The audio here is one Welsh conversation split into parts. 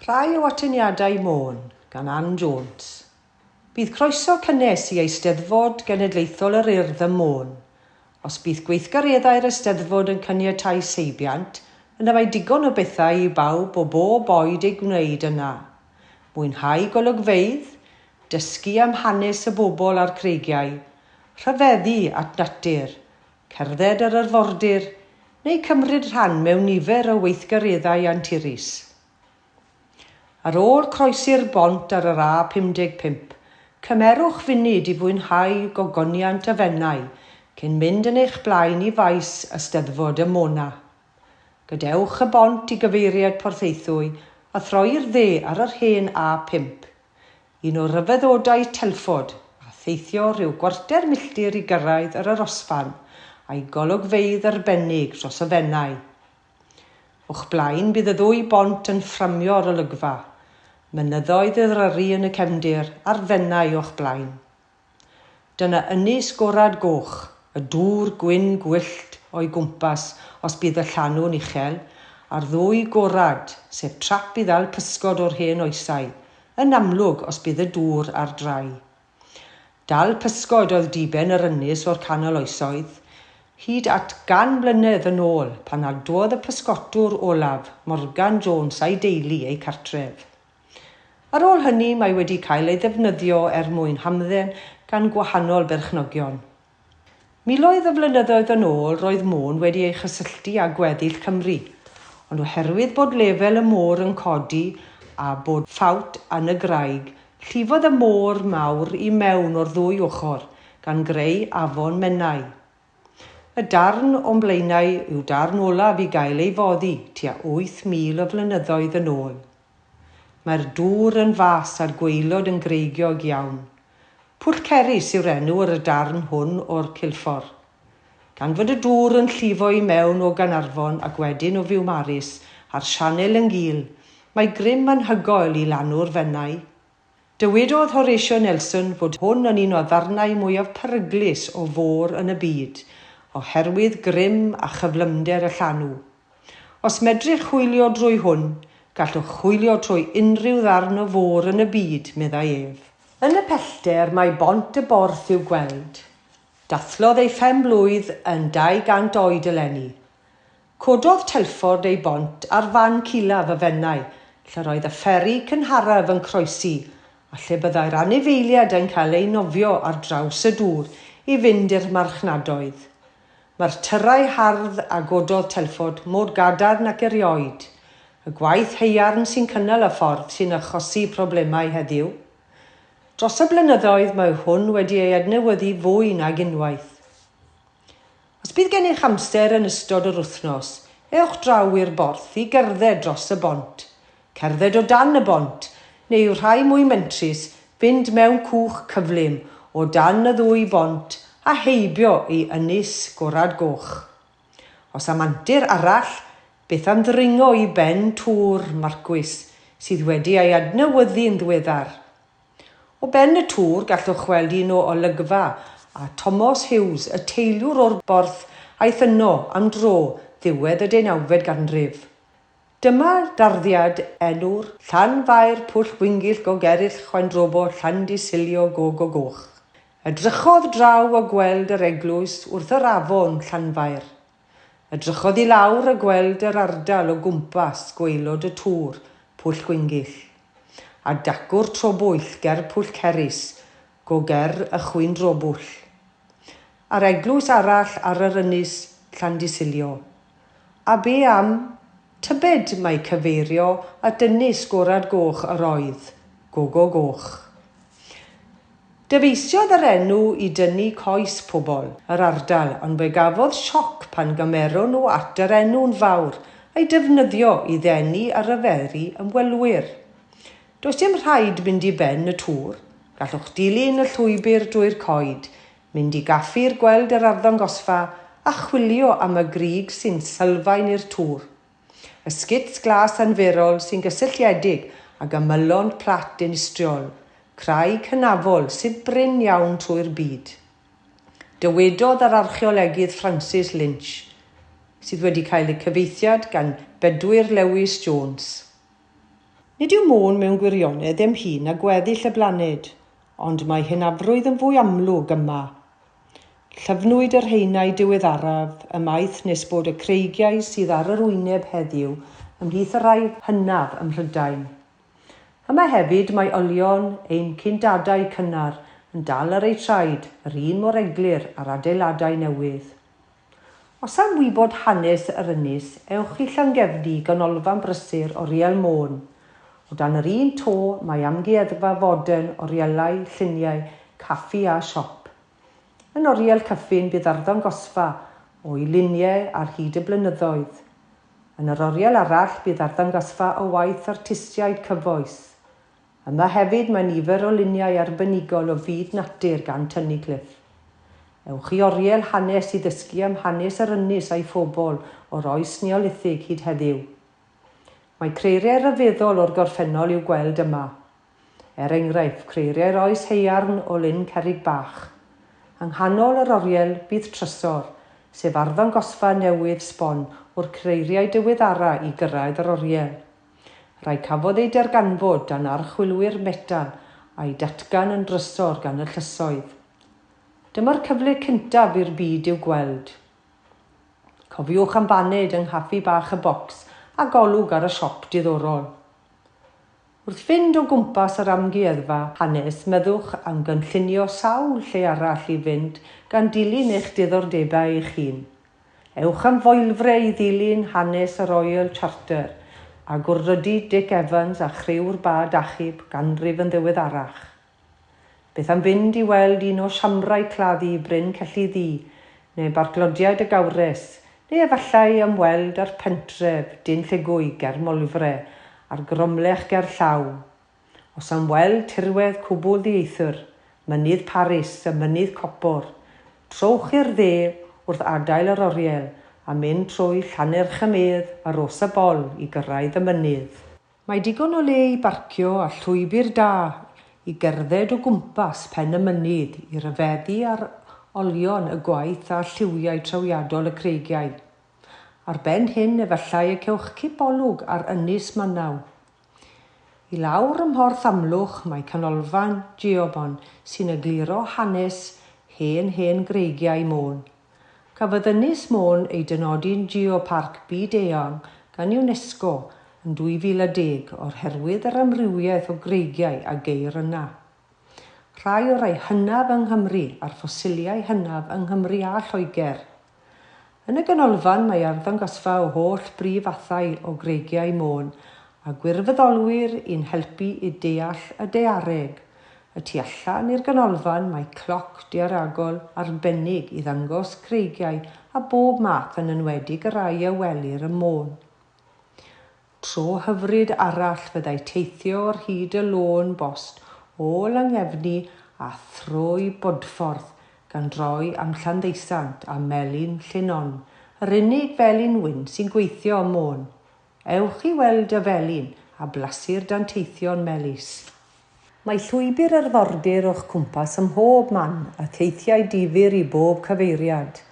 Rhai o Atyniadau Mon gan Ann Jones. Bydd croeso cynnes i Eisteddfod Genedlaethol yr Urdd y Môn. Os bydd gweithgareddau'r Eisteddfod yn caniatáu seibiant, yna mae digon o bethau i bawb o bob oed ei gwneud yna. Mwynhau golygfeydd, dysgu am hanes y bobl a'r creigiau, rhyfeddu at natur, cerdded ar arfordir, neu cymryd rhan mewn nifer o weithgareddau anturus. Ar ôl croesi'r bont ar yr A55, cymerwch funud i fwynhau gogoniant y fennau cyn mynd yn eich blaen i faes Eisteddfod y Mona. Gadewch y bont i gyfeiriad Porthaethwy a throi'r dde ar yr hen A5, un o ryfeddodau Telfod a theithio rhyw gwarter milltir i gyrraedd yr arosfan a'i golygfeydd arbennig dros y fennau. O'ch blaen bydd y ddwy bont yn fframio ar olygfa. Mynyddoedd eryri yn y cefndir a'r fennau o'ch blaen. Dyna ynys gorad goch, y dŵr gwyn gwyllt o'i gwmpas os bydd y llanw'n uchel, a'r ddwy gorad, sef trap i ddal pysgod o'r hen oesau, yn amlwg os bydd y dŵr ar drai. Dal pysgod oedd diben yr ynys o'r canol oesoedd, hyd at 100 mlynedd yn ôl pan adwodd y pysgotwr olaf Morgan Jones a'i deulu eu cartref. Ar ôl hynny mae wedi cael ei ddefnyddio mwyn hamdden gan gwahanol berchnogion. Miloedd o flynyddoedd yn ôl roedd Môn wedi ei chysylltu â gweddill Cymru, ond oherwydd bod lefel y môr yn codi a bod ffawt yn y graig, llifodd y môr mawr i mewn o'r ddwy ochr gan greu afon Menai. Y darn o'n blaenau yw darn olaf i gael ei foddi tua 8,000 o flynyddoedd yn ôl. Mae'r dŵr yn fas a'r gwaelod yn greigiog iawn. Pwll Cerris yw'r enw ar y darn hwn o'r Cilffor. Gan fod y dŵr yn llifo i mewn o Ganarfon ac wedyn o Fiwmaris a'r sianel yn gul, mae grym anhygoel i lanw'r fennau. Dywedodd Horatio Nelson fod hwn yn un o ddarnau mwyaf peryglus o fôr yn y byd, oherwydd grym a chyflymder y llanw. Os medrych chwilio drwy hwn, gallwch chwilio trwy unrhyw ddarn o fôr yn y byd, meddai ef. Yn y pellter mae bont y borth i'w gweld. Dathlodd ei 5 blwydd yn 200 oed eleni. Cododd Telford ei bont ar fan culaf y fennau, lle roedd y fferi cynharaf yn croesi, a lle byddai'r anifeiliaid yn cael ei nofio ar draws y dŵr i fynd i'r marchnadoedd. Mae'r tyrau hardd a gododd Telford mor gadarn ac erioed. Y gwaith haearn sy'n cynnal y ffordd sy'n achosi problemau heddiw. Dros y blynyddoedd mae hwn wedi ei adnewyddu fwy nag unwaith. Os bydd gennych amser yn ystod yr wythnos, ewch draw i'r borth i gerdded dros y bont. Cerdded o dan y bont, neu rhai mwy mentrus fynd mewn cwch cyflym o dan y ddwy bont a heibio i ynys gorad goch. Os am antur arall, beth am ddringo i ben tŵr marcwys sydd wedi ei adnewyddu'n ddiweddar. O ben y tŵr gallwch weld un o olygfa a Thomas Hughes, y teiliwr o'r borth aeth yno am dro ddiwedd y 19fed ganrif. Dyma darddiad enw'r Llanfair Pwll Gwyngyll Gogeryll Chwendrobo Llandisilio Gogo Goch. Edrychodd draw o gweld yr eglwys wrth yr afon Llanfair. Edrychodd i lawr a gweld yr ardal o gwmpas gwaelod y tŵr, Pwll Gwyngyll, a dacwr trobwyll ger Pwll Cerris, go ger y Chwindrobwll. A'r eglwys arall ar yr ynys Llandisilio. A be am tybed mae cyfeirio at ynys gorad goch yr oedd, Gogo Goch. Dyfeisiodd yr enw i dynnu coes pobl, yr ardal, ond fe gafodd sioc pan gymeron nhw at yr enw'n fawr a'i defnyddio i ddenu ar y feri ymwelwyr. Does dim rhaid mynd i ben y tŵr, gallwch dilyn y llwybr drwy'r coed, mynd i gaffi'r gweld yr arddangosfa a chwilio am y grig sy'n sylfaen i'r tŵr. Esgyts glas anferol sy'n gysylltiedig ag ymylon plat inistriol, craig hynafol sydd bryn iawn trwy'r byd. Dywedodd yr archeolegydd Francis Lynch, sydd wedi cael ei cyfeithiad gan Bedwyr Lewis Jones. Nid yw Mon mewn gwirionedd ddim hyn a gweddill y blaned, ond mae hynafrwydd yn fwy amlwg yma. Llyfnwyd yr rheinau diweddaraf ymaith nes bod y creigiau sydd ar yr wyneb heddiw ymhlith y rai hynaf ym Mhrydain. Yma hefyd mae olion ein cyndadau cynnar yn dal ar ei traed, yr un mor eglur ar adeiladau newydd. Os am wybod hanes yr ynys, ewch i Llangefni ganolfan brysur Oriel Mon. O dan yr un to mae amgueddfa fodern orielau, lluniau, caffi a siop. Yn Oriel Cyffin bydd arddangosfa o'i luniau ar hyd y blynyddoedd. Yn yr Oriel arall bydd arddangosfa o waith artistiaid cyfoes. Yma hefyd mae nifer o luniau arbenigol o fyd natur gan Tynnicliff. Ewch i Oriel hanes i ddysgu am hanes yr ynys a'i phobl o'r oes neolithig hyd heddiw. Mae creiriau rhyfeddol o'r gorffennol i'w gweld yma. Enghraifft, creiriau'r oes haearn o Lyn Cerrig Bach. Yng nghanol yr Oriel bydd trysor, sef arddangosfa newydd sbon o'r creiriau diweddara i gyrraedd yr Oriel. Rhai cafodd ei darganfod dan archwilwyr metal a'i datgan yn drysor gan y llysoedd. Dyma'r cyfle cyntaf i'r byd i'w gweld. Cofiwch am baned yng nghaffi bach y bocs a golwg ar y siop diddorol. Wrth fynd o gwmpas yr amgueddfa hanes, meddwch am gynllunio sawl lle arall i fynd gan dilyn eich diddordebau eich hun. Ewch am foelfrau i ddilyn hanes y Royal Charter a gwrdydu Dick Evans a chriw'r bad achub ganrif yn ddiweddarach. Beth am fynd i weld un o siamrau claddu Bryn Celli Ddu neu Barglodiad y Gawres, neu efallai ymweld â'r pentref Dyn Llegwy ger Molfre a'r gromlech ger Llaw. Os am weld tirwedd cwbl ddieithr, mynydd Paris a mynydd Copor, trowch i'r dde wrth adael yr Oriel a mynd trwy Llanerchamedd a Rosa Bol i gyrraedd y mynydd. Mae digon o le i barcio a llwybr da i gerdded o gwmpas pen y mynydd i ryfeddu ar olion y gwaith a lliwiau trawiadol y creigiau. Ar ben hyn efallai y cewch cibolwg ar ynys Manaw. I lawr ym Mhorth Amlwch mae canolfan Geobon sy'n egluro hanes hen greigiau Mon. Cafodd ynys Mon ei dynodi'n Geoparc Byd-eang gan UNESCO yn 2010 oherwydd yr amrywiaeth o greigiau a geir yna. Rhai o rai hynaf yng Nghymru a'r ffosiliau hynaf yng Nghymru a Lloegr. Yn y ganolfan mae arddangosfa o holl brif fathau o greigiau Mon a gwirfoddolwyr i'n helpu i deall y daeareg. Y tu allan i'r ganolfan mae cloc daearagol arbennig i ddangos creigiau a bob math yn enwedig y rai a welir y Mon. Tro hyfryd arall fyddai teithio o'r hyd y lôn bost o Langefni a thrwy Bodffordd gan droi am Llanddeisant a Melin Llynon, yr unig felin wyn sy'n gweithio ym Mon. Ewch i weld y felin a blasur dan teithio'n melys. Mae llwybr arfordir o'ch cwmpas ym mhob man a teithiau difyr i bob cyfeiriad.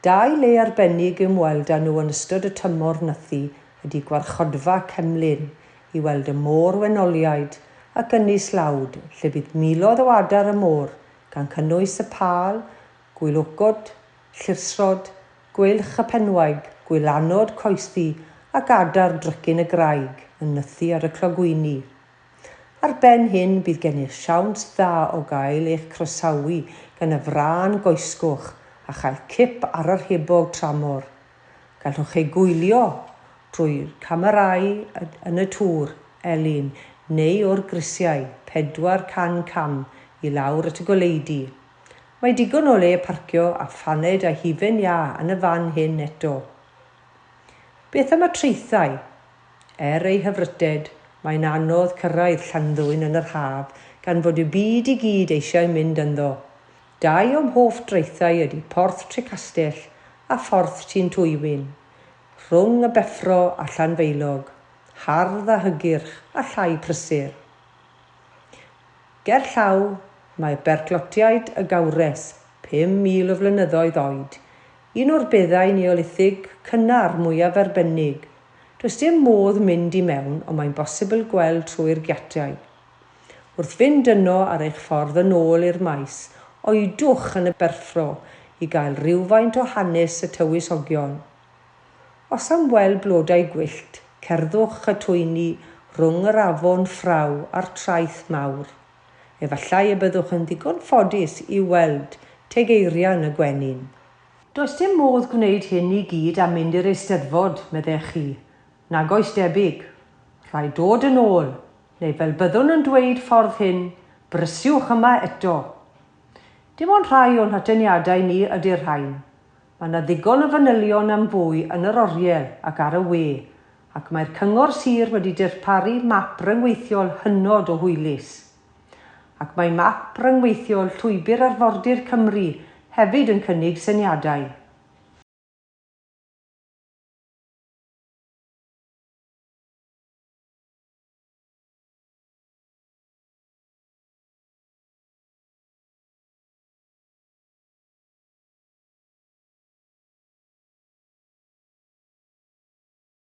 Dau le arbennig ymweld â nhw yn ystod y tymor nythu ydy Gwarchodfa Cemlyn i weld y môr wenoliaid ac ynys Lawd, lle bydd miloedd o adar y môr, gan cynnwys y pâl, gwylogod, llirsrod, gwylch y penwaig, gwylanod coesi ac adar drycyn y graig yn nythu ar y clogwyni. Ar ben hyn bydd gennych siawns dda o gael eich croesawu gan y frân goesgoch a chael cip ar yr hebog tramor. Gallwch ei gwylio trwy'r camerau yn y tŵr, elin, neu o'r grisiau 400 cam i lawr at y goleidi. Mae digon o le parcio a phaned a hufen ia yn y fan hyn eto. Beth am y treithau? Ei hyfryted, mae'n anodd cyrraedd Llanddwyn yn yr haf gan fod y byd i gyd eisiau mynd ynddo. Dau o'm hoff dreithau ydy Porth Tricastell a Ffordd Tŷ'n Twywyn, rhwng y Beffro a Llanfeilog, hardd a hygyrch a llai prysur. Ger llaw mae Berclotiaid y Gawres, 5,000 o flynyddoedd oed, un o'r beddau neolithig cynnar mwyaf arbennig. Does dim modd mynd i mewn, ond mae'n bosibl gweld trwy'r giatiau. Wrth fynd yno ar eich ffordd yn ôl i'r maes, oedwch yn y berffro i gael rhywfaint o hanes y tywysogion. Os am weld blodau gwyllt, cerddwch y twyni rhwng yr afon ffraw a'r traeth mawr. Efallai y byddwch yn ddigon ffodus i weld tegeiriau yn y gwenyn. Does dim modd gwneud hyn i gyd a mynd i'r Eisteddfod, meddech chi. Nag oes debyg. Rhaid dod yn ôl, neu fel byddwn yn dweud ffordd hyn, brysiwch yma eto. Dim ond rhai o'n atyniadau ni ydy'r rhain. Mae yna ddigon o fanylion am fwy yn yr oriel ac ar y we, ac mae'r cyngor sir wedi dirparu map ryngweithiol hynod o hwylus. Ac mae map ryngweithiol llwybr arfordir Cymru hefyd yn cynnig syniadau.